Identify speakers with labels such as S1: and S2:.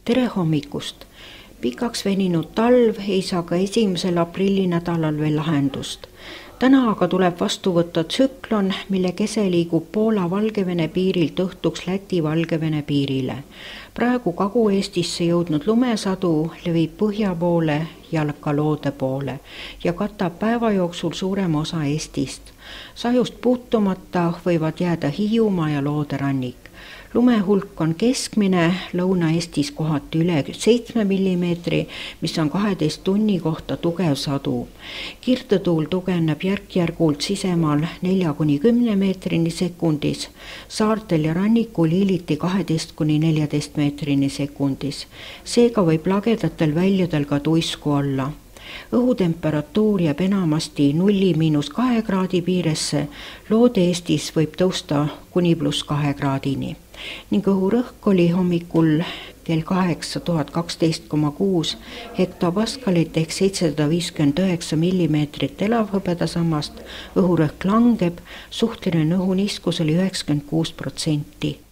S1: Tere hommikust! Pikaks veninud talv ei saa ka 1. aprillinädalal veel lahendust. Täna aga tuleb vastu võtta tsüklon, mille kese liigub Poola-Valgevene piirilt õhtuks Läti-Valgevene piirile. Praegu Kagu-Eestisse jõudnud lumesadu levib põhja poole ja ka loode poole ja katab päeva jooksul suurema osa Eestist. Sajust puutumata võivad jääda Hiiumaa ja Loode rannik. Lumehulk on keskmine, Lõuna-Eestis kohati üle 7 mm, mis on 12 tunni kohta tugev sadu. Kirdetuul tugevneb järk-järgult sisemaal 4–10 meetrini sekundis, saartel ja rannikul hiiliti 12–14 meetrini sekundis. Seega võib lagedatel väljadel ka tuisku olla. Õhutemperatuur jääb enamasti 0–2 kraadi piiresse, Loode Eestis võib tõusta kuni +2 kraadini. Ning õhurõhk oli hommikul kell 8 1012,6 hektopaskalit ehk 759 mm elavhõbedasammast, õhurõhk langeb, suhteline õhuniskus oli 96%.